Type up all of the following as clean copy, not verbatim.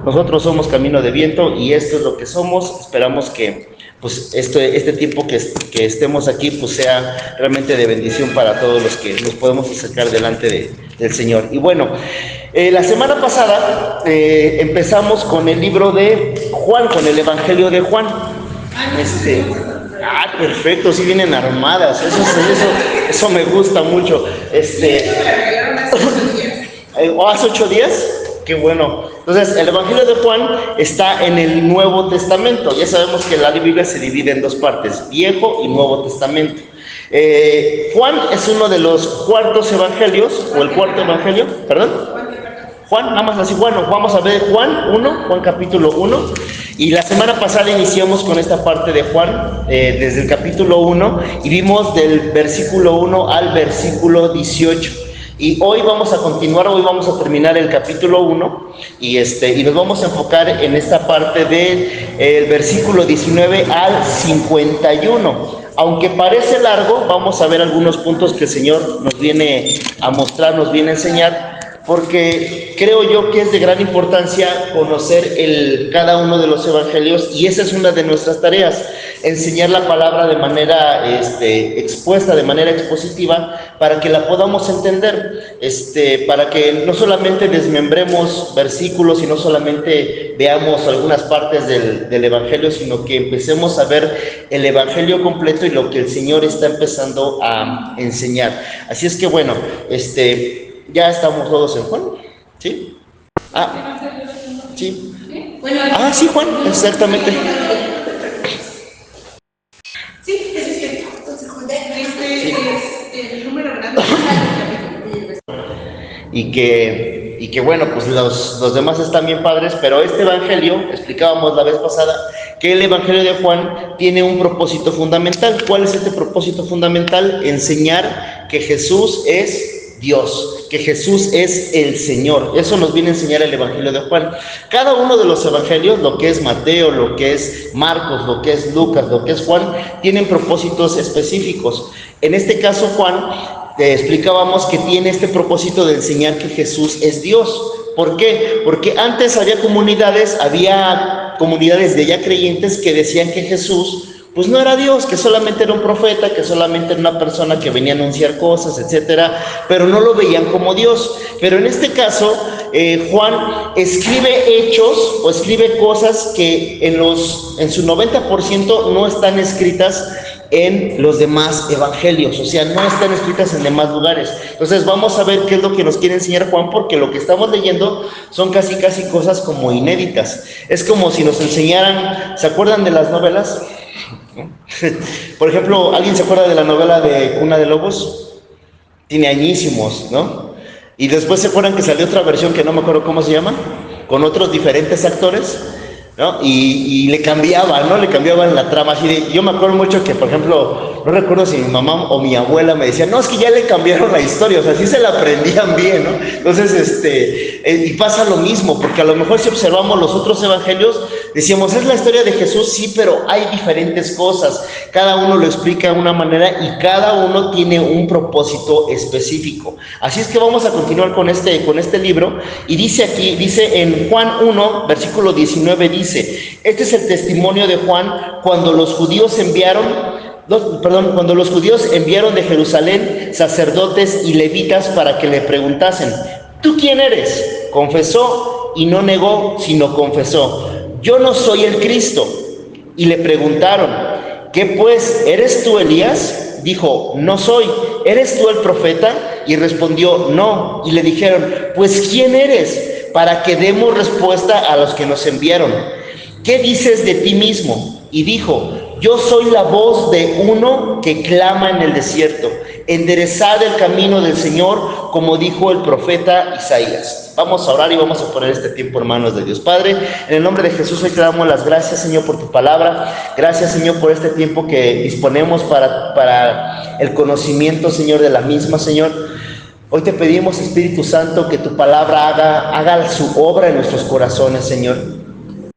Nosotros somos Camino de Viento y esto es lo que somos. Esperamos que pues este tiempo que estemos aquí pues sea realmente de bendición para todos los que nos podemos acercar delante del Señor. Y bueno, la semana pasada empezamos con el libro de Juan, con el Evangelio de Juan. Perfecto, sí vienen armadas, eso me gusta mucho. ¿Hace 8 días? Qué bueno. Entonces, el Evangelio de Juan está en el Nuevo Testamento. Ya sabemos que la Biblia se divide en 2 partes, Viejo y Nuevo Testamento. Juan es uno de los cuartos evangelios, o el cuarto evangelio, perdón. Juan, nada más así, bueno, vamos a ver Juan 1, Juan capítulo 1. Y la semana pasada iniciamos con esta parte de Juan, desde el capítulo 1, y vimos del versículo 1 al versículo 18. Y hoy vamos a continuar, hoy vamos a terminar el capítulo 1 y nos vamos a enfocar en esta parte del versículo 19 al 51. Aunque parece largo, vamos a ver algunos puntos que el Señor nos viene a mostrar, nos viene a enseñar, porque creo yo que es de gran importancia conocer cada uno de los evangelios, y esa es una de nuestras tareas, enseñar la palabra de manera expuesta, de manera expositiva, para que la podamos entender, para que no solamente desmembremos versículos y no solamente veamos algunas partes del evangelio, sino que empecemos a ver el evangelio completo y lo que el Señor está empezando a enseñar. Así es que bueno, ya estamos todos en Juan, ¿sí? Sí. Sí, Juan, exactamente. Sí, eso es cierto. Entonces, Juan, el número grande. Y que bueno, pues los demás están bien padres, pero este evangelio, explicábamos la vez pasada, que el evangelio de Juan tiene un propósito fundamental. ¿Cuál es este propósito fundamental? Enseñar que Jesús es Dios, que Jesús es el Señor. Eso nos viene a enseñar el Evangelio de Juan. Cada uno de los evangelios, lo que es Mateo, lo que es Marcos, lo que es Lucas, lo que es Juan, tienen propósitos específicos. En este caso, Juan, explicábamos que tiene este propósito de enseñar que Jesús es Dios. ¿Por qué? Porque antes había comunidades de ya creyentes que decían que Jesús pues no era Dios, que solamente era un profeta, que solamente era una persona que venía a anunciar cosas, etcétera, pero no lo veían como Dios. Pero en este caso, Juan escribe hechos o escribe cosas que en su 90% no están escritas en los demás evangelios, o sea, no están escritas en demás lugares. Entonces vamos a ver qué es lo que nos quiere enseñar Juan, porque lo que estamos leyendo son casi cosas como inéditas. Es como si nos enseñaran, ¿se acuerdan de las novelas? Por ejemplo, ¿alguien se acuerda de la novela de Cuna de Lobos? Tiene añísimos, ¿no? Y después se acuerdan que salió otra versión que no me acuerdo cómo se llama, con otros diferentes actores, ¿no? Y le cambiaban, ¿no? Le cambiaban la trama. Yo me acuerdo mucho que, por ejemplo, no recuerdo si mi mamá o mi abuela me decían, no, es que ya le cambiaron la historia, o sea, sí se la aprendían bien, ¿no? Entonces, y pasa lo mismo, porque a lo mejor si observamos los otros evangelios, decíamos, es la historia de Jesús, sí, pero hay diferentes cosas, cada uno lo explica de una manera y cada uno tiene un propósito específico. Así es que vamos a continuar con este libro, y dice en Juan 1, versículo 19, dice, este es el testimonio de Juan cuando los judíos enviaron de Jerusalén sacerdotes y levitas para que le preguntasen, ¿tú quién eres? Confesó y no negó, sino confesó, yo no soy el Cristo. Y le preguntaron, ¿qué pues? ¿Eres tú Elías? Dijo, no soy. ¿Eres tú el profeta? Y respondió, no. Y le dijeron, pues ¿quién eres? Para que demos respuesta a los que nos enviaron. ¿Qué dices de ti mismo? Y dijo, yo soy la voz de uno que clama en el desierto, enderezad el camino del Señor, como dijo el profeta Isaías. Vamos a orar y vamos a poner este tiempo en manos de Dios. Padre, en el nombre de Jesús hoy te damos las gracias, Señor, por tu palabra. Gracias, Señor, por este tiempo que disponemos para el conocimiento, Señor, de la misma, Señor. Hoy te pedimos, Espíritu Santo, que tu palabra haga su obra en nuestros corazones, Señor.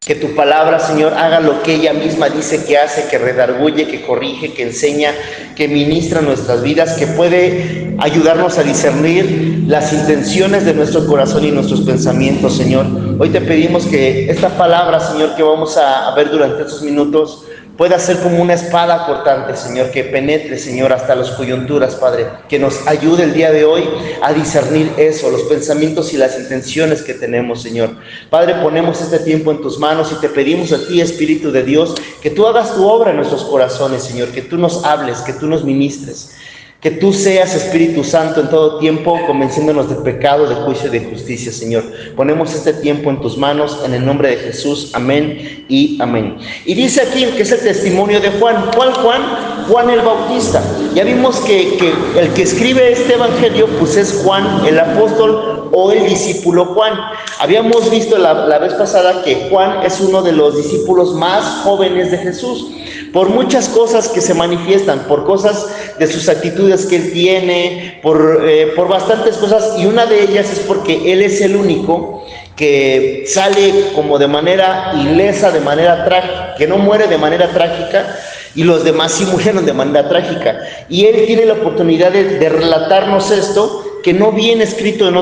Que tu palabra, Señor, haga lo que ella misma dice que hace, que redarguye, que corrige, que enseña, que ministra nuestras vidas, que puede ayudarnos a discernir las intenciones de nuestro corazón y nuestros pensamientos, Señor. Hoy te pedimos que esta palabra, Señor, que vamos a ver durante estos minutos, pueda ser como una espada cortante, Señor, que penetre, Señor, hasta las coyunturas, Padre, que nos ayude el día de hoy a discernir eso, los pensamientos y las intenciones que tenemos, Señor. Padre, ponemos este tiempo en tus manos y te pedimos a ti, Espíritu de Dios, que tú hagas tu obra en nuestros corazones, Señor, que tú nos hables, que tú nos ministres. Que tú seas, Espíritu Santo, en todo tiempo, convenciéndonos de pecado, de juicio y de justicia, Señor. Ponemos este tiempo en tus manos, en el nombre de Jesús. Amén y amén. Y dice aquí que es el testimonio de Juan. ¿Cuál Juan? Juan el Bautista. Ya vimos que el que escribe este evangelio, pues es Juan el apóstol o el discípulo Juan. Habíamos visto la vez pasada que Juan es uno de los discípulos más jóvenes de Jesús. Por muchas cosas que se manifiestan, por cosas de sus actitudes que él tiene, por bastantes cosas, y una de ellas es porque él es el único que sale como de manera ilesa, de manera trágica, que no muere de manera trágica, y los demás sí murieron de manera trágica. Y él tiene la oportunidad de relatarnos esto, que no viene escrito en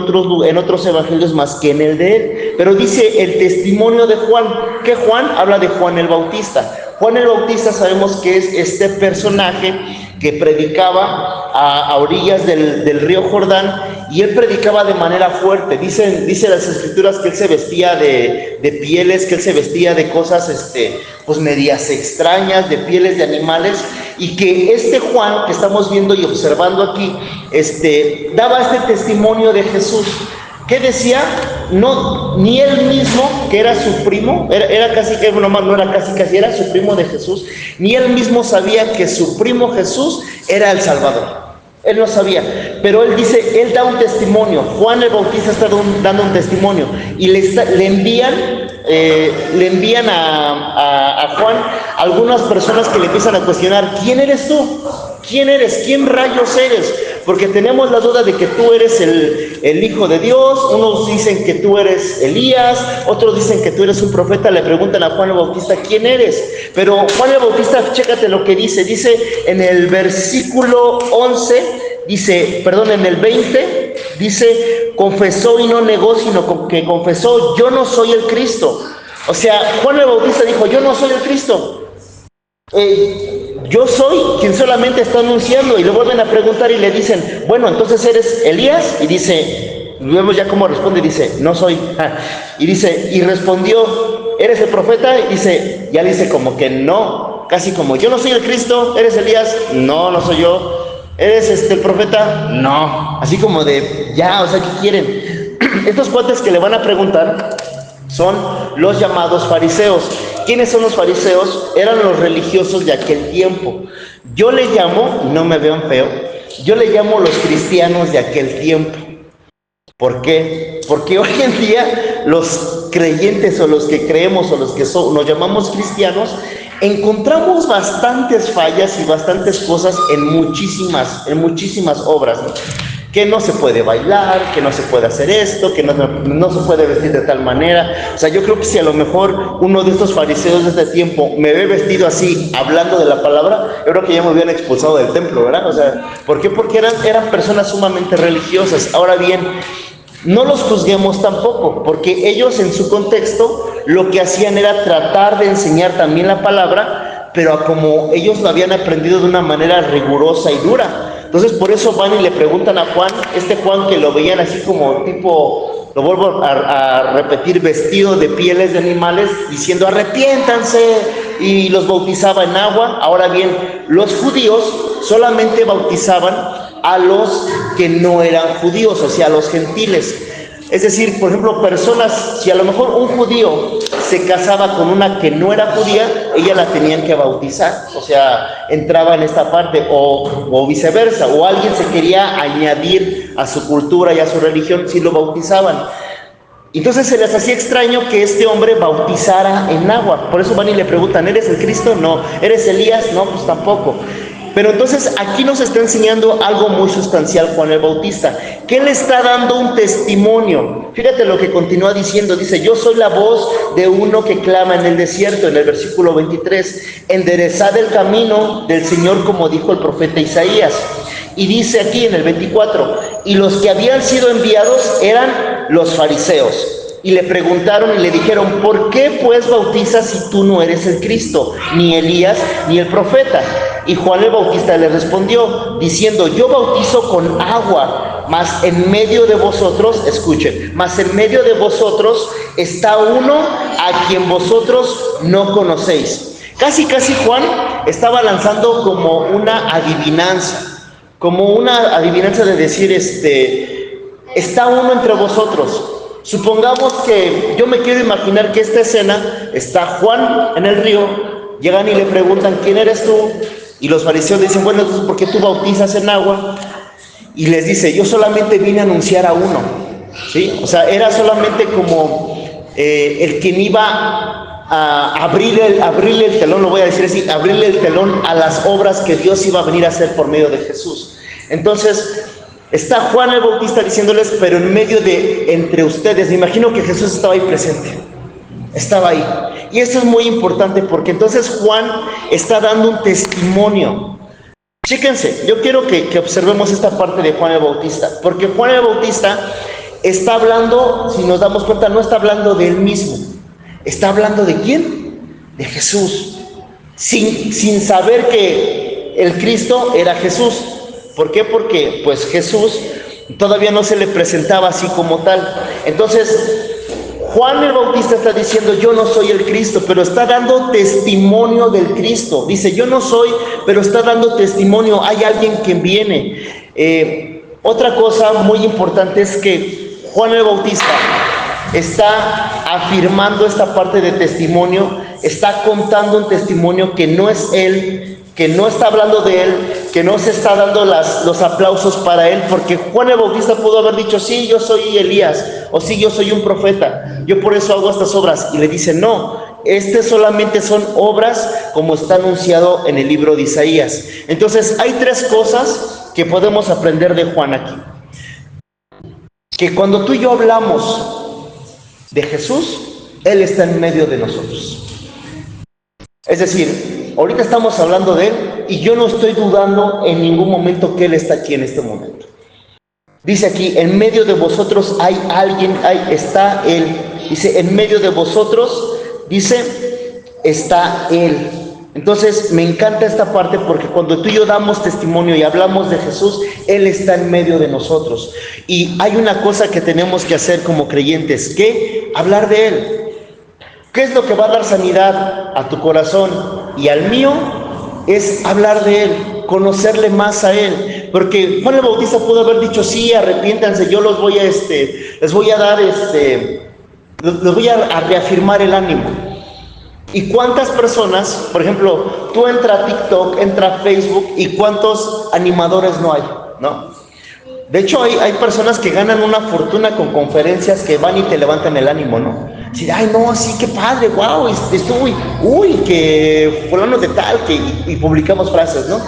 otros evangelios más que en el de él. Pero dice el testimonio de Juan, que Juan habla de Juan el Bautista. Juan el Bautista sabemos que es este personaje que predicaba a orillas del río Jordán, y él predicaba de manera fuerte. Dice las escrituras que él se vestía de pieles, que él se vestía de cosas pues medias extrañas, de pieles de animales, y que este Juan que estamos viendo y observando aquí, daba este testimonio de Jesús. ¿Qué decía? No, ni él mismo, que era su primo, era casi era su primo de Jesús, ni él mismo sabía que su primo Jesús era el Salvador. Él no sabía, pero él dice, él da un testimonio. Juan el Bautista está dando un testimonio, y le envían a Juan algunas personas que le empiezan a cuestionar: ¿quién eres tú? ¿Quién eres? ¿Quién rayos eres? Porque tenemos la duda de que tú eres el Hijo de Dios. Unos dicen que tú eres Elías, otros dicen que tú eres un profeta. Le preguntan a Juan el Bautista: ¿quién eres? Pero Juan el Bautista, chécate lo que dice en el versículo 11, en el 20, dice: confesó y no negó, sino que confesó: yo no soy el Cristo. O sea, Juan el Bautista dijo: yo no soy el Cristo. Yo soy quien solamente está anunciando. Y le vuelven a preguntar y le dicen: bueno, entonces ¿eres Elías? Y dice, vemos ya cómo responde, dice: no soy. Y dice, y respondió: ¿eres el profeta? Y ya dice como que no, casi como: yo no soy el Cristo. ¿Eres Elías? No, no soy yo. ¿Eres el profeta? No. Así como de, ya, o sea, ¿qué quieren? Estos cuates que le van a preguntar son los llamados fariseos. ¿Quiénes son los fariseos? Eran los religiosos de aquel tiempo. Yo le llamo, no me vean feo, yo le llamo los cristianos de aquel tiempo. ¿Por qué? Porque hoy en día los creyentes, o los que creemos, o los que nos llamamos cristianos, encontramos bastantes fallas y bastantes cosas en muchísimas obras, ¿no? Que no se puede bailar, que no se puede hacer esto, que no se puede vestir de tal manera. O sea, yo creo que si a lo mejor uno de estos fariseos de este tiempo me ve vestido así, hablando de la palabra, yo creo que ya me hubieran expulsado del templo, ¿verdad? O sea, ¿por qué? Porque eran personas sumamente religiosas. Ahora bien, no los juzguemos tampoco, porque ellos en su contexto lo que hacían era tratar de enseñar también la palabra, pero como ellos lo habían aprendido de una manera rigurosa y dura. Entonces por eso van y le preguntan a Juan, Juan que lo veían así como tipo, lo vuelvo a repetir, vestido de pieles de animales, diciendo: arrepiéntanse, y los bautizaba en agua. Ahora bien, los judíos solamente bautizaban a los que no eran judíos, o sea, a los gentiles. Es decir, por ejemplo, personas, si a lo mejor un judío se casaba con una que no era judía, ella la tenían que bautizar, o sea, entraba en esta parte, o viceversa, o alguien se quería añadir a su cultura y a su religión, si lo bautizaban. Entonces se les hacía extraño que este hombre bautizara en agua. Por eso van y le preguntan: ¿eres el Cristo? No. ¿Eres Elías? No, pues tampoco. Pero entonces aquí nos está enseñando algo muy sustancial Juan el Bautista, que él está dando un testimonio. Fíjate lo que continúa diciendo, dice: yo soy la voz de uno que clama en el desierto, en el versículo 23, enderezad el camino del Señor, como dijo el profeta Isaías. Y dice aquí en el 24, y los que habían sido enviados eran los fariseos. Y le preguntaron y le dijeron: ¿por qué pues bautizas si tú no eres el Cristo, ni Elías, ni el profeta? Y Juan el Bautista le respondió diciendo: yo bautizo con agua, mas en medio de vosotros, escuchen, mas en medio de vosotros está uno a quien vosotros no conocéis. Casi Juan estaba lanzando como una adivinanza de decir, está uno entre vosotros. Supongamos que yo me quiero imaginar que esta escena, está Juan en el río, llegan y le preguntan: ¿quién eres tú? Y los fariseos dicen: bueno, entonces, ¿por qué tú bautizas en agua? Y les dice: yo solamente vine a anunciar a uno, ¿sí? O sea, era solamente como el quien iba a abrirle el telón, lo voy a decir así, abrirle el telón a las obras que Dios iba a venir a hacer por medio de Jesús. Entonces, está Juan el Bautista diciéndoles, pero en medio de entre ustedes. Me imagino que Jesús estaba ahí presente, estaba ahí. Y esto es muy importante porque entonces Juan está dando un testimonio. Chéquense, yo quiero que observemos esta parte de Juan el Bautista, porque Juan el Bautista está hablando, si nos damos cuenta, no está hablando de él mismo. ¿Está hablando de quién? De Jesús, sin saber que el Cristo era Jesús. ¿Por qué? Porque pues Jesús todavía no se le presentaba así como tal. Entonces Juan el Bautista está diciendo: yo no soy el Cristo, pero está dando testimonio del Cristo. Dice: yo no soy, pero está dando testimonio, hay alguien que viene. Otra cosa muy importante es que Juan el Bautista está afirmando esta parte de testimonio, está contando un testimonio que no es él, que no está hablando de él, que no se está dando los aplausos para él, porque Juan el Bautista pudo haber dicho: sí, yo soy Elías, o sí, yo soy un profeta, yo por eso hago estas obras. Y le dice: no, solamente son obras como está anunciado en el libro de Isaías. Entonces hay tres cosas que podemos aprender de Juan aquí. Que cuando tú y yo hablamos de Jesús, Él está en medio de nosotros. Es decir, ahorita estamos hablando de Él y yo no estoy dudando en ningún momento que Él está aquí en este momento. Dice aquí: en medio de vosotros hay alguien, está Él. Dice: en medio de vosotros, dice, está Él. Entonces me encanta esta parte porque cuando tú y yo damos testimonio y hablamos de Jesús, Él está en medio de nosotros. Y hay una cosa que tenemos que hacer como creyentes, que hablar de Él. ¿Qué es lo que va a dar sanidad a tu corazón y al mío? Es hablar de Él, conocerle más a Él. Porque Juan el Bautista pudo haber dicho: sí, arrepiéntanse, yo les voy a reafirmar el ánimo. ¿Y cuántas personas, por ejemplo, tú entras a TikTok, entras a Facebook, y cuántos animadores no hay, ¿no? De hecho, hay personas que ganan una fortuna con conferencias que van y te levantan el ánimo, ¿no? Sí, ay, no, sí, qué padre, wow, que fulano de tal, y publicamos frases, ¿no?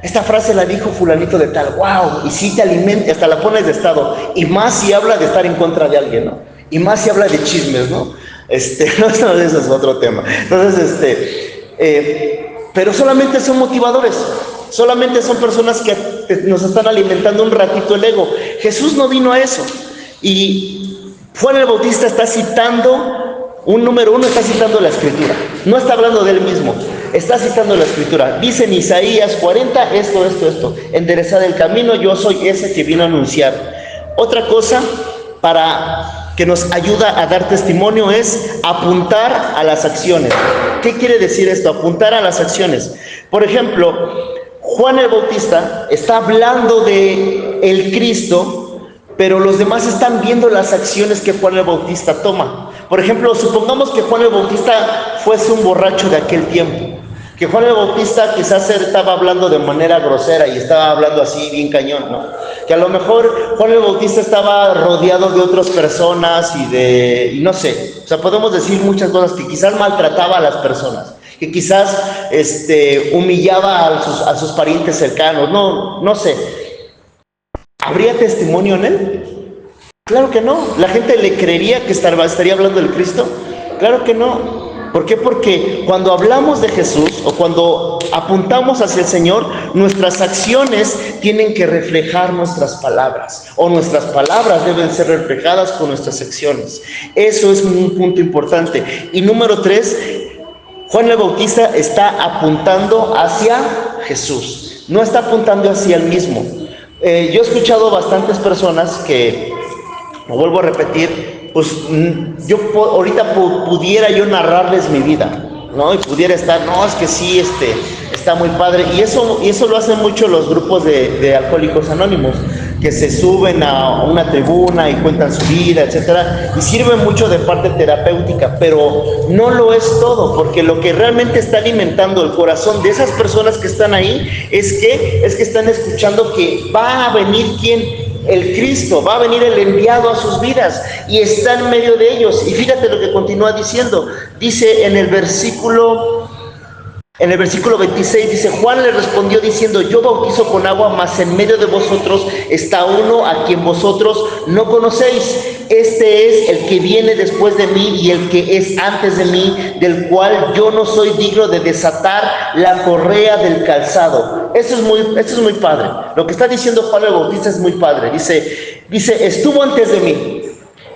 Esta frase la dijo fulanito de tal, wow, y sí te alimenta, hasta la pones de estado, y más si habla de estar en contra de alguien, ¿no? Y más si habla de chismes, ¿no? No, eso es otro tema. Entonces, pero solamente son motivadores, solamente son personas que nos están alimentando un ratito el ego. Jesús no vino a eso. Y Juan el Bautista está citando, número uno, está citando la Escritura. No está hablando de él mismo, está citando la Escritura. Dice en Isaías 40, esto. Enderezad el camino, yo soy ese que vino a anunciar. Otra cosa que nos ayuda a dar testimonio es apuntar a las acciones. ¿Qué quiere decir esto? Apuntar a las acciones. Por ejemplo, Juan el Bautista está hablando de el Cristo, pero los demás están viendo las acciones que Juan el Bautista toma. Por ejemplo, supongamos que Juan el Bautista fuese un borracho de aquel tiempo, que Juan el Bautista quizás estaba hablando de manera grosera y estaba hablando así bien cañón, ¿no? Que a lo mejor Juan el Bautista estaba rodeado de otras personas y no sé, o sea, podemos decir muchas cosas, que quizás maltrataba a las personas, que quizás humillaba a sus parientes cercanos, no sé. ¿Habría testimonio en él? Claro que no. ¿La gente le creería que estaría hablando del Cristo? Claro que no. ¿Por qué? Porque cuando hablamos de Jesús o cuando apuntamos hacia el Señor, nuestras acciones tienen que reflejar nuestras palabras, o nuestras palabras deben ser reflejadas con nuestras acciones. Eso es un punto importante. Y número 3, Juan el Bautista está apuntando hacia Jesús, no está apuntando hacia él mismo. Yo he escuchado bastantes personas que, lo vuelvo a repetir, pues yo ahorita pudiera yo narrarles mi vida, ¿no? Y pudiera estar, no, es que sí, está muy padre. Y eso lo hacen mucho los grupos de Alcohólicos Anónimos, que se suben a una tribuna y cuentan su vida, etcétera, y sirve mucho de parte terapéutica, pero no lo es todo, porque lo que realmente está alimentando el corazón de esas personas que están ahí es que están escuchando que va a venir el Cristo, va a venir el enviado a sus vidas y está en medio de ellos. Y fíjate lo que continúa diciendo, dice en el versículo 26, dice: Juan le respondió diciendo: yo bautizo con agua, mas en medio de vosotros está uno a quien vosotros no conocéis. Este es el que viene después de mí y el que es antes de mí, del cual yo no soy digno de desatar la correa del calzado. Esto es muy padre. Lo que está diciendo Juan el Bautista es muy padre. Dice, estuvo antes de mí.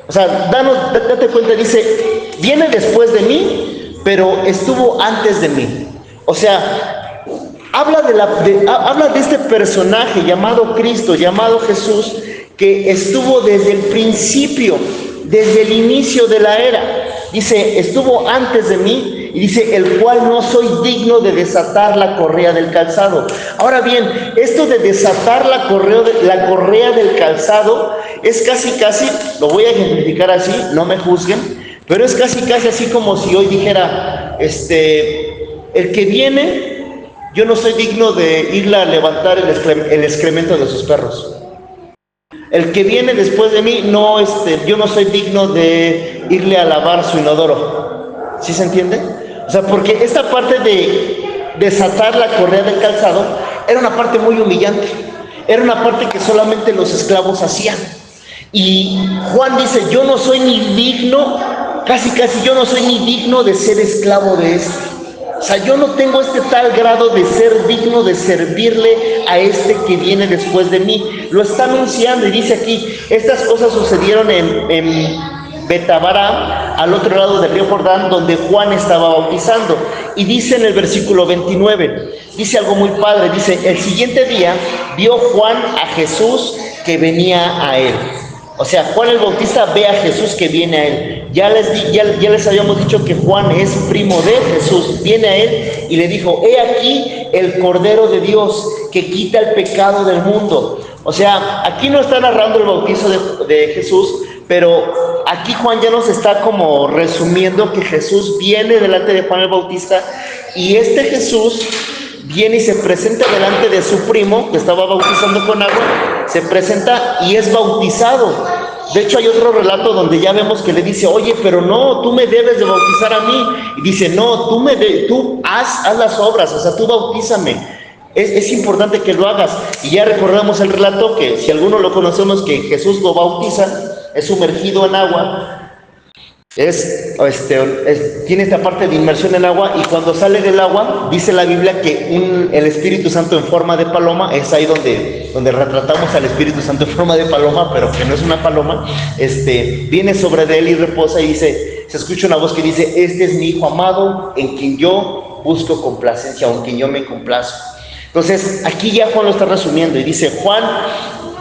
O sea, date cuenta, dice, viene después de mí, pero estuvo antes de mí. O sea, habla de este personaje llamado Cristo, llamado Jesús, que estuvo desde el principio, desde el inicio de la era. Dice, estuvo antes de mí, y dice, el cual no soy digno de desatar la correa del calzado. Ahora bien, esto de desatar la correa del calzado es casi, lo voy a ejemplificar así, no me juzguen, pero es casi así como si hoy dijera, el que viene, yo no soy digno de irle a levantar el excremento de sus perros. El que viene después de mí, yo no soy digno de irle a lavar su inodoro. ¿Sí se entiende? O sea, porque esta parte de desatar la correa del calzado era una parte muy humillante. Era una parte que solamente los esclavos hacían. Y Juan dice, yo no soy ni digno, casi yo no soy ni digno de ser esclavo de esto. O sea, yo no tengo tal grado de ser digno de servirle a que viene después de mí. Lo está anunciando y dice aquí, estas cosas sucedieron en Betabara, al otro lado del río Jordán, donde Juan estaba bautizando. Y dice en el versículo 29, dice algo muy padre, dice, el siguiente día vio Juan a Jesús que venía a él. O sea, Juan el Bautista ve a Jesús que viene a él. Ya les habíamos dicho que Juan es primo de Jesús. Viene a él y le dijo, he aquí el Cordero de Dios que quita el pecado del mundo. O sea, aquí no está narrando el bautizo de Jesús, pero aquí Juan ya nos está como resumiendo que Jesús viene delante de Juan el Bautista y Jesús viene y se presenta delante de su primo que estaba bautizando con agua, se presenta y es bautizado. De hecho hay otro relato donde ya vemos que le dice, oye, pero no, tú me debes de bautizar a mí. Y dice, no, tú haz las obras, o sea, tú bautízame. Es importante que lo hagas. Y ya recordamos el relato que si alguno lo conocemos, que Jesús lo bautiza, es sumergido en agua. Tiene esta parte de inmersión en agua y cuando sale del agua dice la Biblia que el Espíritu Santo en forma de paloma, es ahí donde retratamos al Espíritu Santo en forma de paloma, pero que no es una paloma, viene sobre de él y reposa y dice, se escucha una voz que dice, este es mi Hijo amado en quien yo busco complacencia o en quien yo me complazco. Entonces aquí ya Juan lo está resumiendo y dice, Juan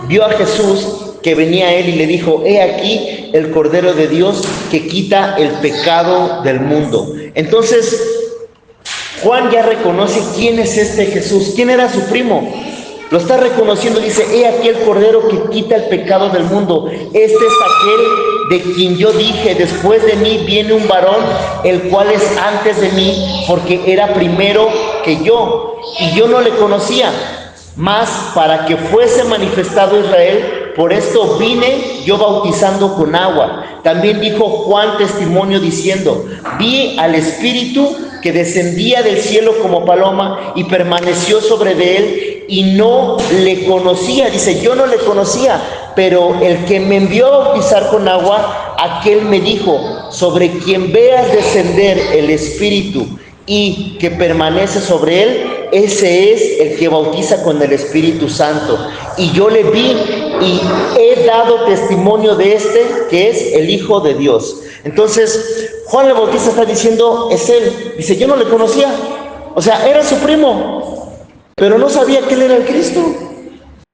vio a Jesús que venía a él y le dijo, he aquí el Cordero de Dios que quita el pecado del mundo. Entonces Juan ya reconoce quién es Jesús, quién era su primo. Lo está reconociendo, dice, he aquí el Cordero que quita el pecado del mundo. Este es aquel de quien yo dije, después de mí viene un varón, el cual es antes de mí, porque era primero que yo, y yo no le conocía. Mas para que fuese manifestado Israel, por esto vine yo bautizando con agua. También dijo Juan testimonio diciendo, vi al Espíritu que que descendía del cielo como paloma y permaneció sobre de él y no le conocía. Dice, yo no le conocía, pero el que me envió a bautizar con agua, aquel me dijo, sobre quien veas descender el Espíritu y que permanece sobre él, ese es el que bautiza con el Espíritu Santo. Y yo le vi y he dado testimonio de este, que es el Hijo de Dios. Entonces, Juan el Bautista está diciendo, es él. Dice, yo no le conocía. O sea, era su primo, pero no sabía que él era el Cristo.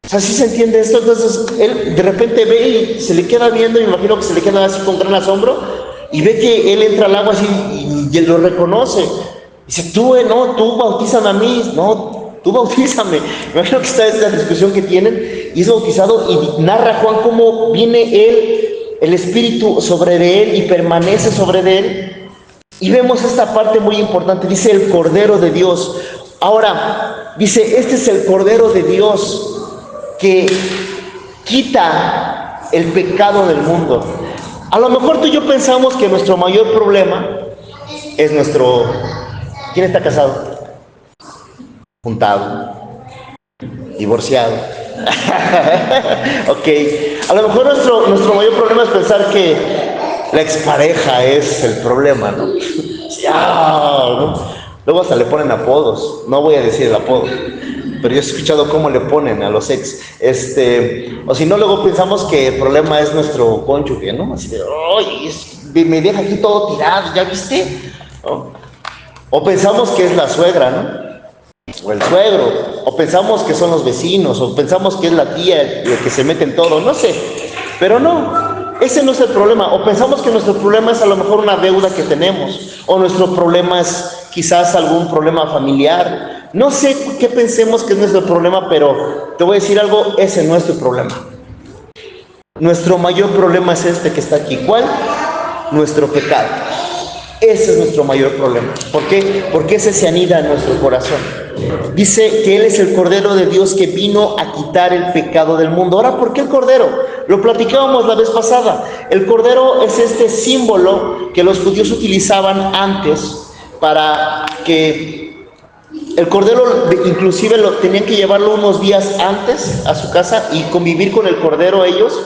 O sea, ¿sí se entiende esto? Entonces, él de repente ve y se le queda viendo, y me imagino que se le queda así con gran asombro, y ve que él entra al agua así y él lo reconoce. Dice, tú bautízame a mí. No, tú bautízame. Me imagino que está esta discusión que tienen, y es bautizado, y narra Juan cómo viene él, el Espíritu sobre de él y permanece sobre de él. Y vemos esta parte muy importante, dice el Cordero de Dios. Ahora, dice, este es el Cordero de Dios que quita el pecado del mundo. A lo mejor tú y yo pensamos que nuestro mayor problema es nuestro... ¿Quién está casado? Juntado. Divorciado. Ok. A lo mejor nuestro mayor problema es pensar que la expareja es el problema, ¿no? ¿no? Luego hasta le ponen apodos. No voy a decir el apodo, pero yo he escuchado cómo le ponen a los ex. O si no, luego pensamos que el problema es nuestro cónyuge, ¿no? Así de, ¡ay! Me deja aquí todo tirado, ¿ya viste? ¿No? O pensamos que es la suegra, ¿no? O el suegro. O pensamos que son los vecinos. O pensamos que es la tía el que se mete en todo. No sé. Pero no. Ese no es el problema. O pensamos que nuestro problema es a lo mejor una deuda que tenemos. O nuestro problema es quizás algún problema familiar. No sé qué pensemos que es nuestro problema, pero te voy a decir algo, ese no es tu problema. Nuestro mayor problema es este que está aquí. ¿Cuál? Nuestro pecado. Ese es nuestro mayor problema. ¿Por qué? Porque ese se anida en nuestro corazón. Dice que Él es el Cordero de Dios que vino a quitar el pecado del mundo. Ahora, ¿por qué el Cordero? Lo platicábamos la vez pasada. El Cordero es este símbolo que los judíos utilizaban antes para que el Cordero, inclusive tenían que llevarlo unos días antes a su casa y convivir con el Cordero ellos,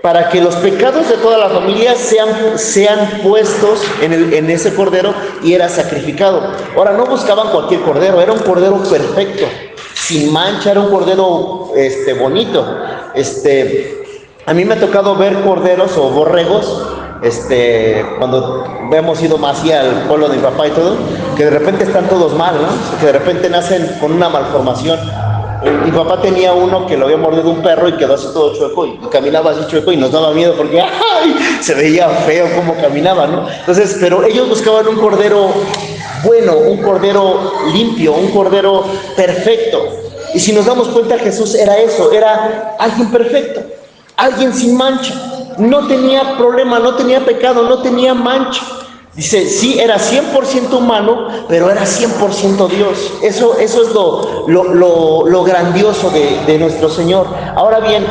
para que los pecados de toda la familia sean puestos en ese cordero y era sacrificado. Ahora, no buscaban cualquier cordero, era un cordero perfecto, sin mancha, era un cordero bonito. A mí me ha tocado ver corderos o borregos, cuando hemos ido más allá al pueblo de mi papá y todo, que de repente están todos mal, ¿no? Que de repente nacen con una malformación. Mi papá tenía uno que lo había mordido un perro y quedó así todo chueco y caminaba así chueco y nos daba miedo porque ¡ay! Se veía feo cómo caminaba, ¿no? Entonces, pero ellos buscaban un cordero bueno, un cordero limpio, un cordero perfecto. Y si nos damos cuenta, Jesús era eso, era alguien perfecto, alguien sin mancha, no tenía problema, no tenía pecado, no tenía mancha. Dice, sí, era 100% humano, pero era 100% Dios. Eso es lo grandioso de nuestro Señor. Ahora bien,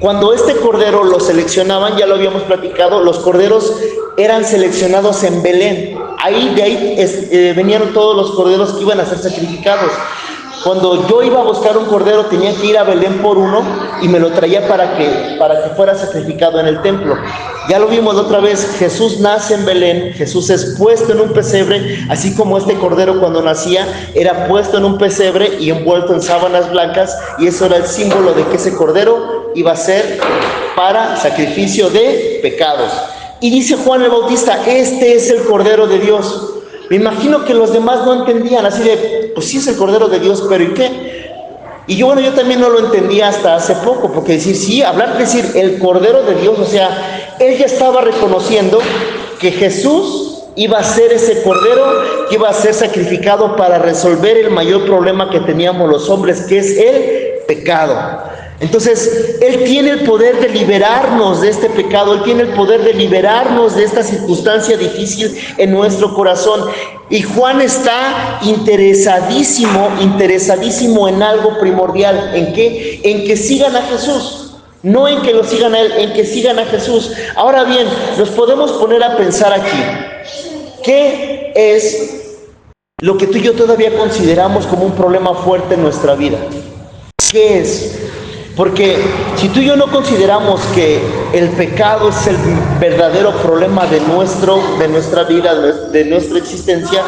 cuando este cordero lo seleccionaban, ya lo habíamos platicado, los corderos eran seleccionados en Belén. De ahí venían todos los corderos que iban a ser sacrificados. Cuando yo iba a buscar un cordero, tenía que ir a Belén por uno y me lo traía para que fuera sacrificado en el templo. Ya lo vimos otra vez, Jesús nace en Belén, Jesús es puesto en un pesebre, así como este cordero cuando nacía era puesto en un pesebre y envuelto en sábanas blancas, y eso era el símbolo de que ese cordero iba a ser para sacrificio de pecados. Y dice Juan el Bautista, este es el Cordero de Dios. Me imagino que los demás no entendían, así de, pues sí es el Cordero de Dios, pero ¿y qué? Y yo también no lo entendía hasta hace poco, porque decir el Cordero de Dios, o sea, él ya estaba reconociendo que Jesús iba a ser ese Cordero que iba a ser sacrificado para resolver el mayor problema que teníamos los hombres, que es el pecado. Entonces, Él tiene el poder de liberarnos de este pecado, Él tiene el poder de liberarnos de esta circunstancia difícil en nuestro corazón. Y Juan está interesadísimo en algo primordial. ¿En qué? En que sigan a Jesús. No en que lo sigan a Él, en que sigan a Jesús. Ahora bien, nos podemos poner a pensar aquí, ¿qué es lo que tú y yo todavía consideramos como un problema fuerte en nuestra vida. ¿Qué es? Porque si tú y yo no consideramos que el pecado es el verdadero problema de nuestra vida, de nuestra existencia,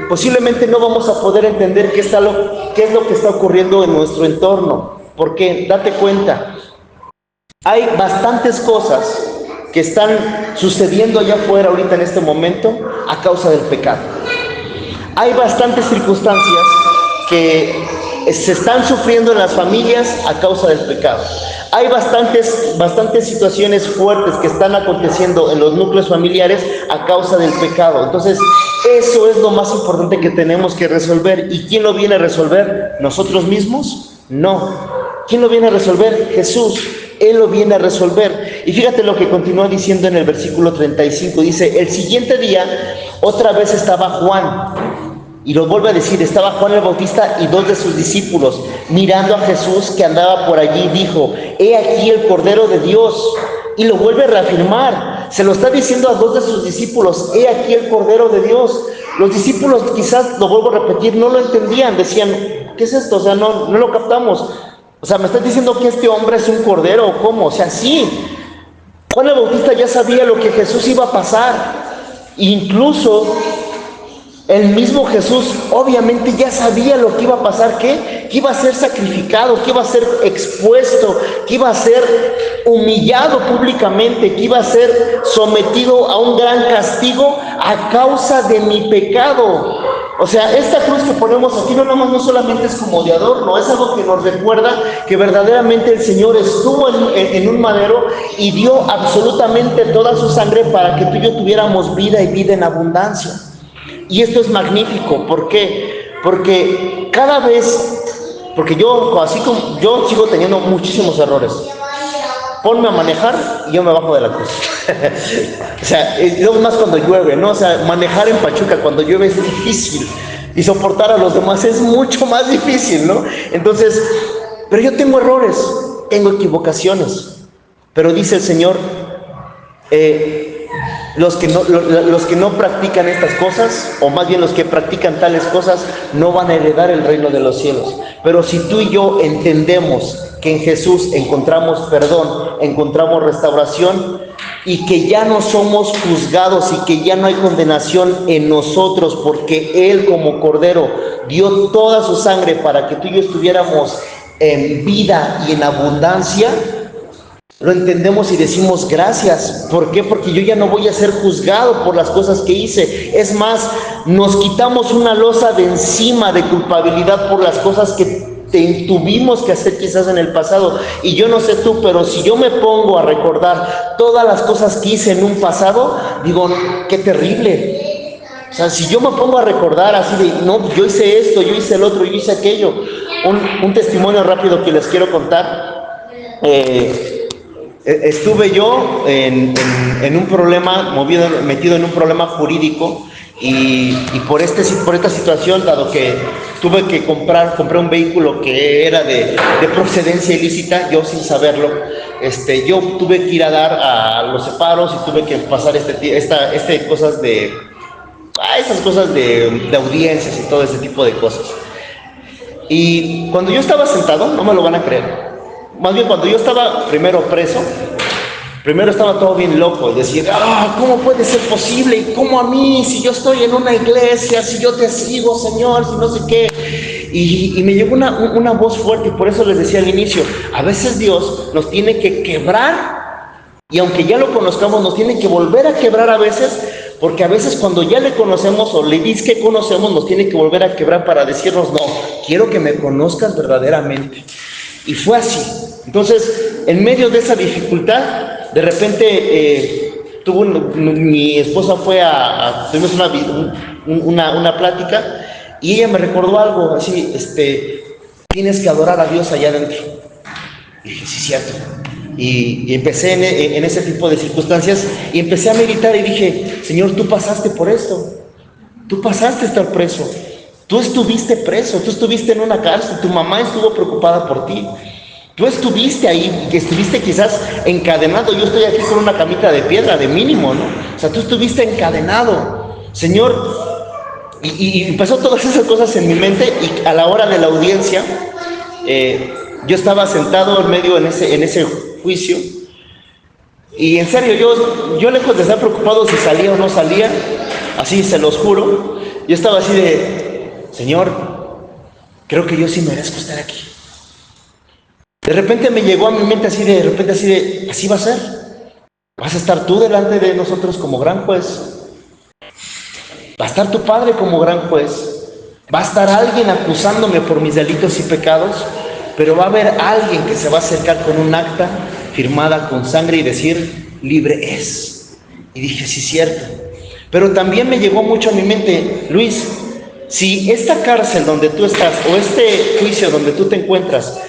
posiblemente no vamos a poder entender qué es lo que está ocurriendo en nuestro entorno. Porque date cuenta, hay bastantes cosas que están sucediendo allá afuera ahorita en este momento a causa del pecado. Hay bastantes circunstancias que se están sufriendo en las familias a causa del pecado. Hay bastantes situaciones fuertes que están aconteciendo en los núcleos familiares a causa del pecado. Entonces, eso es lo más importante que tenemos que resolver. ¿Y quién lo viene a resolver? ¿Nosotros mismos? No. ¿Quién lo viene a resolver? Jesús. Él lo viene a resolver. Y fíjate lo que continúa diciendo en el versículo 35. Dice, el siguiente día, otra vez estaba Juan. Y lo vuelve a decir, estaba Juan el Bautista y 2 de sus discípulos, mirando a Jesús que andaba por allí, dijo, he aquí el Cordero de Dios. Y lo vuelve a reafirmar, se lo está diciendo a 2 de sus discípulos, he aquí el Cordero de Dios. Los discípulos, quizás, lo vuelvo a repetir, no lo entendían, decían, ¿qué es esto? O sea, no lo captamos. O sea, ¿me estás diciendo que este hombre es un cordero o cómo? O sea, sí. Juan el Bautista ya sabía lo que Jesús iba a pasar. Incluso el mismo Jesús obviamente ya sabía lo que iba a pasar, que iba a ser sacrificado, que iba a ser expuesto, que iba a ser humillado públicamente, que iba a ser sometido a un gran castigo a causa de mi pecado. O sea, esta cruz que ponemos aquí no solamente es como de adorno, es algo que nos recuerda que verdaderamente el Señor estuvo en un madero y dio absolutamente toda su sangre para que tú y yo tuviéramos vida y vida en abundancia. Y esto es magnífico. ¿Por qué? Porque cada vez, porque yo, así como yo sigo teniendo muchísimos errores. Ponme a manejar y yo me bajo de la cruz. O sea, es más cuando llueve, ¿no? O sea, manejar en Pachuca cuando llueve es difícil. Y soportar a los demás es mucho más difícil, ¿no? Entonces, pero yo tengo errores, tengo equivocaciones. Pero dice el Señor, los que no practican estas cosas, o más bien los que practican tales cosas, no van a heredar el reino de los cielos. Pero si tú y yo entendemos que en Jesús encontramos perdón, encontramos restauración, y que ya no somos juzgados y que ya no hay condenación en nosotros, porque Él como Cordero dio toda su sangre para que tú y yo estuviéramos en vida y en abundancia, lo entendemos y decimos gracias. ¿Por qué? Porque yo ya no voy a ser juzgado por las cosas que hice. Es más, nos quitamos una losa de encima de culpabilidad por las cosas que tuvimos que hacer quizás en el pasado. Y yo no sé tú, pero si yo me pongo a recordar todas las cosas que hice en un pasado, digo, qué terrible. O sea, si yo me pongo a recordar así de, no, yo hice esto, yo hice el otro, yo hice aquello. Un testimonio rápido que les quiero contar. Estuve yo en un problema, metido en un problema jurídico. Y por esta situación, dado que compré un vehículo que era de procedencia ilícita, yo sin saberlo, yo tuve que ir a dar a los separos y tuve que pasar cosas de esas cosas de audiencias y todo ese tipo de cosas. Y cuando yo estaba sentado, no me lo van a creer, más bien cuando yo estaba primero preso, estaba todo bien loco, decir, ¿cómo puede ser posible? ¿Y cómo a mí? Si yo estoy en una iglesia, si yo te sigo, Señor, si no sé qué. Y me llegó una voz fuerte, y por eso les decía al inicio, a veces Dios nos tiene que quebrar, y aunque ya lo conozcamos, nos tiene que volver a quebrar a veces, porque a veces cuando ya le conocemos o le dices que conocemos, nos tiene que volver a quebrar para decirnos, no, quiero que me conozcas verdaderamente. Y fue así. Entonces, en medio de esa dificultad, de repente mi esposa tuvimos una plática y ella me recordó algo así, tienes que adorar a Dios allá adentro. Y dije, sí, cierto. Y empecé en ese tipo de circunstancias y empecé a meditar y dije, Señor, tú pasaste por esto, tú pasaste a estar preso, tú estuviste preso, tú estuviste en una cárcel, tu mamá estuvo preocupada por ti. Tú estuviste ahí, que estuviste quizás encadenado. Yo estoy aquí con una camita de piedra, de mínimo, ¿no? O sea, tú estuviste encadenado. Señor, Y empezó todas esas cosas en mi mente, y a la hora de la audiencia, yo estaba sentado en medio en ese juicio, y en serio, yo lejos de estar preocupado si salía o no salía, así se los juro, yo estaba así de, Señor, creo que yo sí merezco estar aquí. De repente me llegó a mi mente así así va a ser. Vas a estar tú delante de nosotros como gran juez. Va a estar tu Padre como gran juez. Va a estar alguien acusándome por mis delitos y pecados, pero va a haber alguien que se va a acercar con un acta firmada con sangre y decir, libre es. Y dije, sí, cierto. Pero también me llegó mucho a mi mente, Luis, si esta cárcel donde tú estás, o este juicio donde tú te encuentras,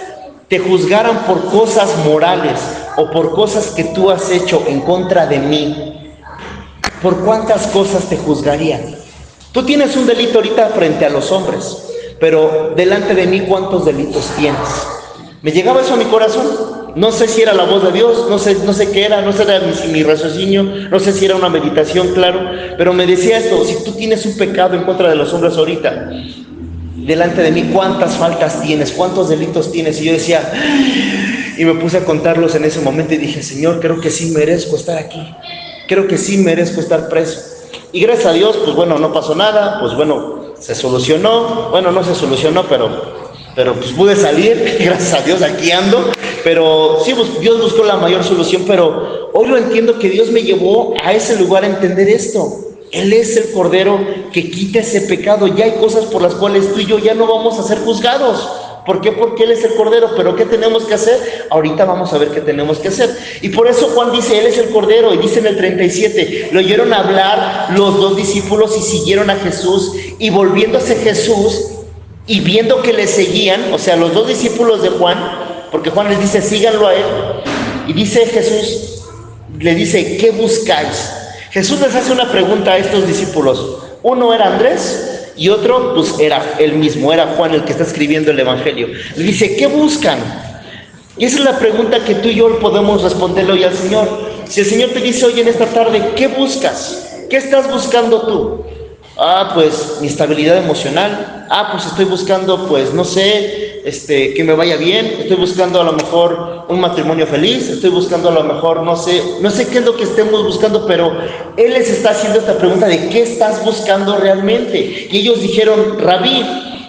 te juzgaran por cosas morales o por cosas que tú has hecho en contra de mí, ¿por cuántas cosas te juzgarían? Tú tienes un delito ahorita frente a los hombres, pero delante de mí, ¿cuántos delitos tienes? Me llegaba eso a mi corazón. No sé si era la voz de Dios, no sé qué era, no sé si era mi raciocinio, no sé si era una meditación, claro, pero me decía esto, si tú tienes un pecado en contra de los hombres ahorita, delante de mí, ¿cuántas faltas tienes? ¿Cuántos delitos tienes? Y yo decía, y me puse a contarlos en ese momento y dije, Señor, creo que sí merezco estar aquí, creo que sí merezco estar preso. Y gracias a Dios, pues bueno, no pasó nada, pues bueno, se solucionó, bueno, no se solucionó, pero pues pude salir, gracias a Dios aquí ando, pero sí, Dios buscó la mayor solución, pero hoy lo entiendo que Dios me llevó a ese lugar a entender esto. Él es el Cordero que quita ese pecado. Ya hay cosas por las cuales tú y yo ya no vamos a ser juzgados. ¿Por qué? Porque Él es el Cordero. ¿Pero qué tenemos que hacer? Ahorita vamos a ver qué tenemos que hacer. Y por eso Juan dice, Él es el Cordero. Y dice en el 37, lo oyeron hablar los dos discípulos y siguieron a Jesús. Y volviéndose Jesús y viendo que le seguían, o sea, los dos discípulos de Juan, porque Juan les dice, síganlo a Él. Y dice Jesús, le dice, ¿qué buscáis? Jesús les hace una pregunta a estos discípulos. Uno era Andrés y otro pues era él mismo, era Juan el que está escribiendo el Evangelio. Le dice, ¿qué buscan? Y esa es la pregunta que tú y yo podemos responderle hoy al Señor. Si el Señor te dice hoy en esta tarde, ¿qué buscas? ¿Qué estás buscando tú? Pues mi estabilidad emocional. Pues estoy buscando, pues no sé, que me vaya bien. Estoy buscando a lo mejor un matrimonio feliz. Estoy buscando a lo mejor, no sé qué es lo que estemos buscando, pero Él les está haciendo esta pregunta de ¿qué estás buscando realmente? Y ellos dijeron, Rabí,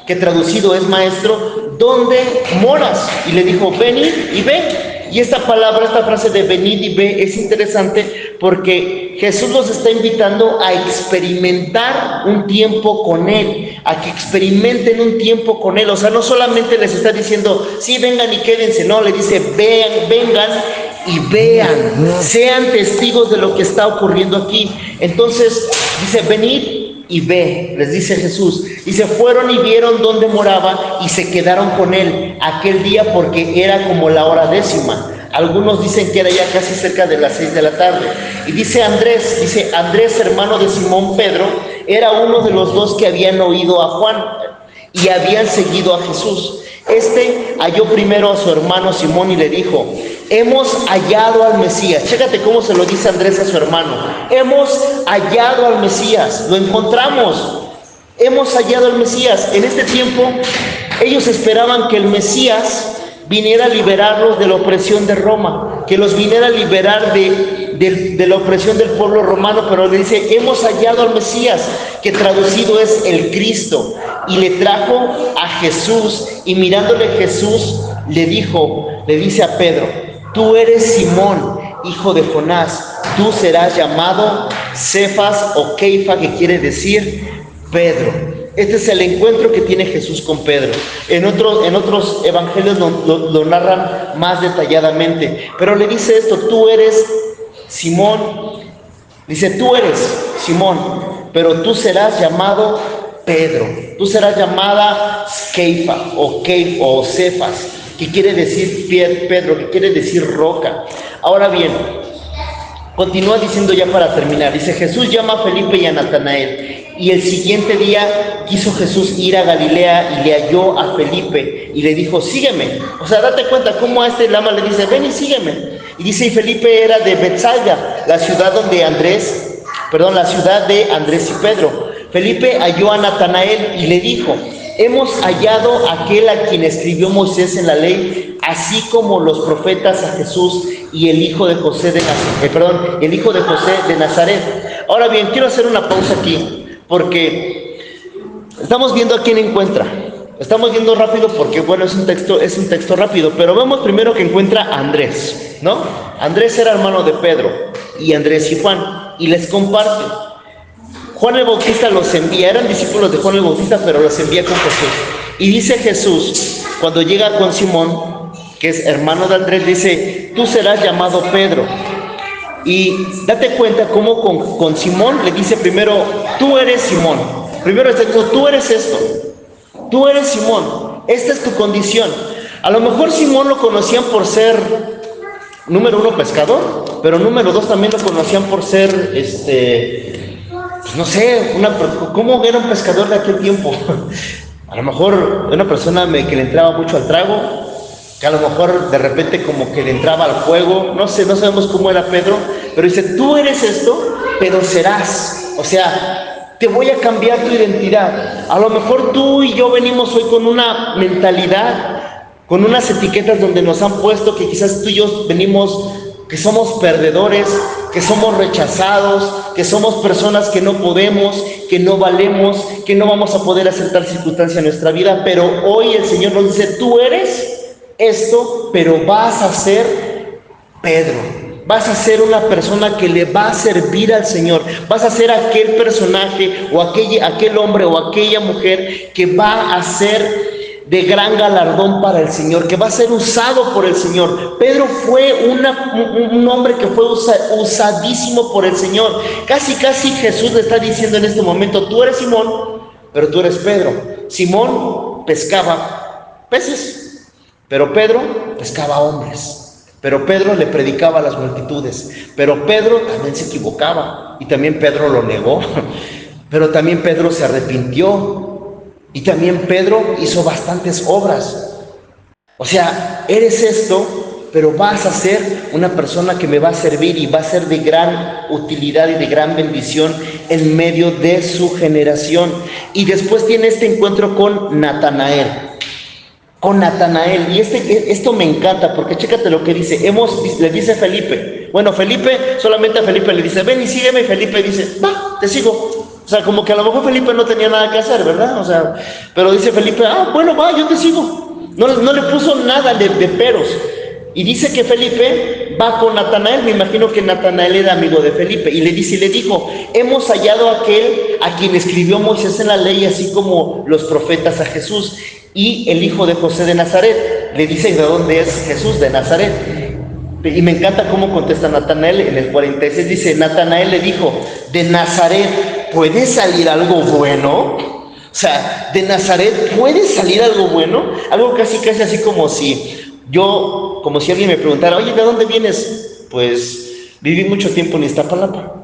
que traducido es maestro, ¿dónde moras? Y le dijo, venid y ve. Y esta frase de venid y ve es interesante porque Jesús los está invitando a experimentar un tiempo con Él, a que experimenten un tiempo con Él. O sea, no solamente les está diciendo, sí, vengan y quédense, no, le dice, vengan y vean, sean testigos de lo que está ocurriendo aquí. Entonces, dice, venid y ve, les dice Jesús. Y se fueron y vieron dónde moraba y se quedaron con Él aquel día porque era como la hora 10:00. Algunos dicen que era ya casi cerca de las 6 de la tarde. Y dice Andrés, hermano de Simón Pedro, era uno de los dos que habían oído a Juan y habían seguido a Jesús. Este halló primero a su hermano Simón y le dijo, hemos hallado al Mesías. Chécate cómo se lo dice Andrés a su hermano. Hemos hallado al Mesías, lo encontramos. Hemos hallado al Mesías. En este tiempo, ellos esperaban que el Mesías viniera a liberarlos de la opresión de Roma, que los viniera a liberar de la opresión del pueblo romano, pero le dice, hemos hallado al Mesías, que traducido es el Cristo, y le trajo a Jesús, y mirándole Jesús, le dice a Pedro, tú eres Simón, hijo de Jonás, tú serás llamado Cefas o Keifa, que quiere decir Pedro. Este es el encuentro que tiene Jesús con Pedro. En otros evangelios lo narran más detalladamente. Pero le dice esto, tú eres Simón. Dice, tú eres Simón, pero tú serás llamado Pedro. Tú serás llamada Keifa o Cefas, que quiere decir Pedro, que quiere decir roca. Ahora bien, continúa diciendo ya para terminar. Dice, Jesús llama a Felipe y a Natanael. Y el siguiente día quiso Jesús ir a Galilea y le halló a Felipe y le dijo, sígueme. O sea, date cuenta cómo a este lama le dice, ven y sígueme. Y dice, y Felipe era de Betsaida, la ciudad de Andrés y Pedro. Felipe halló a Natanael y le dijo: hemos hallado a aquel a quien escribió Moisés en la ley, así como los profetas, a Jesús, y el hijo de José de Nazaret. Ahora bien, quiero hacer una pausa aquí, porque estamos viendo a quién encuentra. Estamos viendo rápido porque, bueno, es un texto rápido, pero vemos primero que encuentra a Andrés, ¿no? Andrés era hermano de Pedro, y Andrés y Juan, y les comparte. Juan el Bautista los envía, eran discípulos de Juan el Bautista, pero los envía con Jesús. Y dice Jesús, cuando llega con Simón, que es hermano de Andrés, dice: tú serás llamado Pedro. Y date cuenta cómo con Simón le dice primero: tú eres Simón. Primero está diciendo: tú eres esto. Tú eres Simón, esta es tu condición. A lo mejor Simón lo conocían por ser, número 1, pescador, pero número 2 también lo conocían por ser, no sé, ¿cómo era un pescador de aquel tiempo? A lo mejor una persona que le entraba mucho al trago, que a lo mejor de repente como que le entraba al fuego, no sé, no sabemos cómo era Pedro, pero dice: tú eres esto, pero serás, o sea, te voy a cambiar tu identidad. A lo mejor tú y yo venimos hoy con una mentalidad, con unas etiquetas donde nos han puesto que quizás tú y yo venimos, que somos perdedores, que somos rechazados, que somos personas que no podemos, que no valemos, que no vamos a poder hacer tal circunstancia en nuestra vida. Pero hoy el Señor nos dice: tú eres esto, pero vas a ser Pedro. Vas a ser una persona que le va a servir al Señor. Vas a ser aquel personaje o aquel hombre o aquella mujer que va a ser de gran galardón para el Señor, que va a ser usado por el Señor. Pedro fue un hombre que fue usadísimo por el Señor. Casi Jesús le está diciendo en este momento: tú eres Simón, pero tú eres Pedro. Simón pescaba peces, pero Pedro pescaba hombres. Pero Pedro le predicaba a las multitudes. Pero Pedro también se equivocaba. Y también Pedro lo negó. Pero también Pedro se arrepintió. Y también Pedro hizo bastantes obras. O sea, eres esto, pero vas a ser una persona que me va a servir y va a ser de gran utilidad y de gran bendición en medio de su generación. Y después tiene este encuentro con Natanael. Y esto me encanta, porque chécate lo que dice. Le dice Felipe. Bueno, solamente a Felipe le dice: ven y sígueme. Y Felipe dice: va, te sigo. O sea, como que a lo mejor Felipe no tenía nada que hacer, ¿verdad? O sea, pero dice Felipe: bueno, va, yo te sigo. No le puso nada de peros. Y dice que Felipe va con Natanael. Me imagino que Natanael era amigo de Felipe. Y le dijo: hemos hallado a aquel a quien escribió Moisés en la ley, así como los profetas, a Jesús, y el hijo de José de Nazaret. Le dice: ¿de dónde es Jesús? De Nazaret. Y me encanta cómo contesta Natanael en el 46. Dice: Natanael le dijo: ¿de Nazaret puede salir algo bueno? O sea, ¿de Nazaret puede salir algo bueno? Algo casi así como si alguien me preguntara: oye, ¿de dónde vienes? Pues viví mucho tiempo en Iztapalapa.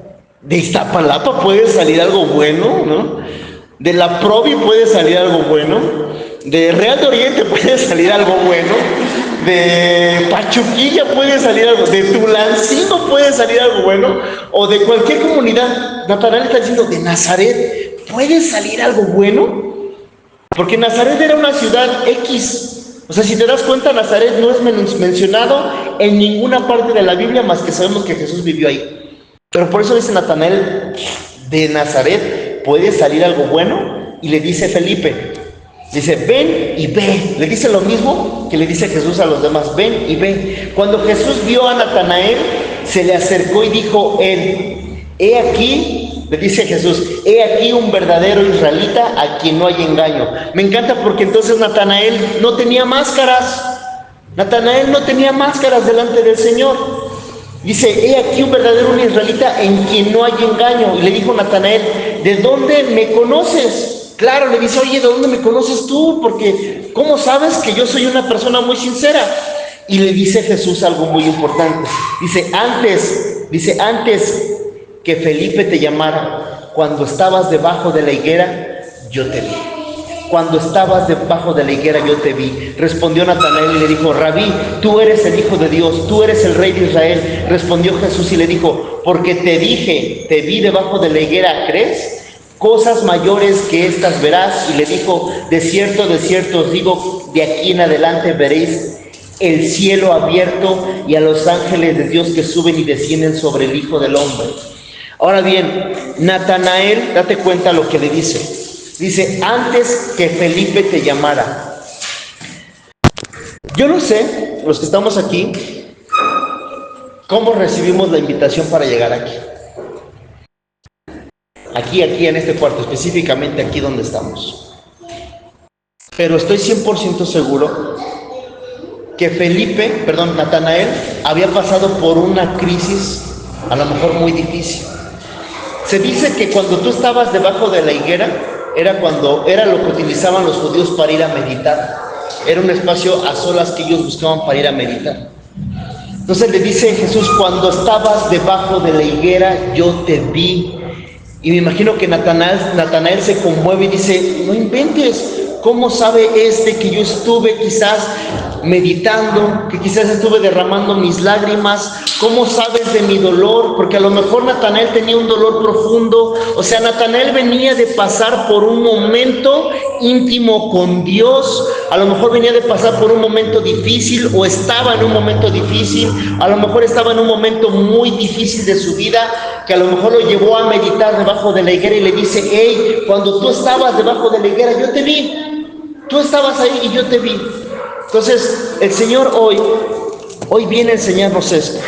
¿De Iztapalapa puede salir algo bueno? ¿No? ¿De la Provi puede salir algo bueno? ¿De Real de Oriente puede salir algo bueno? ¿De Pachuquilla puede salir algo? ¿De Tulancingo puede salir algo bueno? ¿O de cualquier comunidad? Natanael está diciendo: ¿de Nazaret puede salir algo bueno? Porque Nazaret era una ciudad X. O sea, si te das cuenta, Nazaret no es mencionado en ninguna parte de la Biblia, más que sabemos que Jesús vivió ahí. Pero por eso dice Natanael: ¿de Nazaret puede salir algo bueno? Y le dice Felipe, dice: ven y ve. Le dice lo mismo que le dice Jesús a los demás: ven y ve. Cuando Jesús vio a Natanael, se le acercó y dijo él: he aquí, le dice Jesús, he aquí un verdadero israelita a quien no hay engaño. Me encanta porque entonces Natanael no tenía máscaras. Natanael no tenía máscaras delante del Señor. Dice: he aquí un verdadero israelita en quien no hay engaño. Y le dijo Natanael: ¿de dónde me conoces? Claro, le dice: oye, ¿de dónde me conoces tú? Porque ¿cómo sabes que yo soy una persona muy sincera? Y le dice Jesús algo muy importante. Dice: antes que Felipe te llamara, cuando estabas debajo de la higuera, yo te vi. Cuando estabas debajo de la higuera, yo te vi. Respondió Natanael y le dijo: Rabí, tú eres el Hijo de Dios, tú eres el Rey de Israel. Respondió Jesús y le dijo: porque te dije, te vi debajo de la higuera, ¿crees? cosas mayores que estas verás. Y le dijo: de cierto os digo, de aquí en adelante veréis el cielo abierto y a los ángeles de Dios que suben y descienden sobre el Hijo del Hombre. Ahora bien, Natanael, date cuenta lo que le dice. Dice: antes que Felipe te llamara. Yo no sé, los que estamos aquí, cómo recibimos la invitación para llegar aquí. Aquí en este cuarto, específicamente aquí donde estamos. Pero estoy 100% seguro que Natanael había pasado por una crisis, a lo mejor muy difícil. Se dice que cuando tú estabas debajo de la higuera, era lo que utilizaban los judíos para ir a meditar. Era un espacio a solas que ellos buscaban para ir a meditar. Entonces le dice Jesús: cuando estabas debajo de la higuera, yo te vi. Y me imagino que Natanael se conmueve y dice: no inventes, ¿cómo sabe que yo estuve quizás meditando, que quizás estuve derramando mis lágrimas? ¿Cómo sabes de mi dolor? Porque a lo mejor Natanael tenía un dolor profundo. O sea, Natanael venía de pasar por un momento íntimo con Dios. A lo mejor venía de pasar por un momento difícil, o estaba en un momento difícil. A lo mejor estaba en un momento muy difícil de su vida, que a lo mejor lo llevó a meditar debajo de la higuera, y le dice: hey, cuando tú estabas debajo de la higuera, yo te vi. Tú estabas ahí y yo te vi. Entonces, el Señor hoy viene a enseñarnos esto,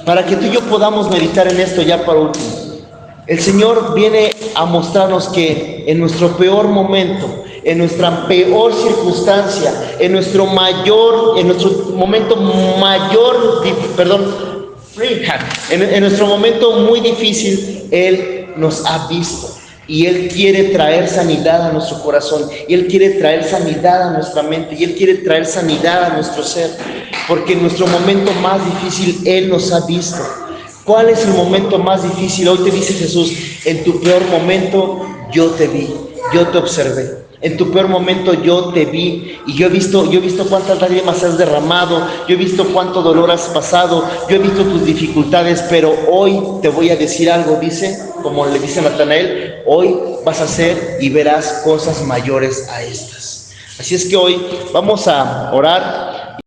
para que tú y yo podamos meditar en esto ya para último. El Señor viene a mostrarnos que en nuestro peor momento, en nuestra peor circunstancia, en nuestro momento muy difícil, Él nos ha visto. Y Él quiere traer sanidad a nuestro corazón, y Él quiere traer sanidad a nuestra mente, y Él quiere traer sanidad a nuestro ser, porque en nuestro momento más difícil Él nos ha visto. ¿Cuál es el momento más difícil? Hoy te dice Jesús: en tu peor momento yo te vi, yo te observé. En tu peor momento yo te vi, y yo he visto cuántas lágrimas has derramado, yo he visto cuánto dolor has pasado, yo he visto tus dificultades, pero hoy te voy a decir algo, dice, como le dice Natanael: hoy vas a hacer y verás cosas mayores a estas. Así es que hoy vamos a orar.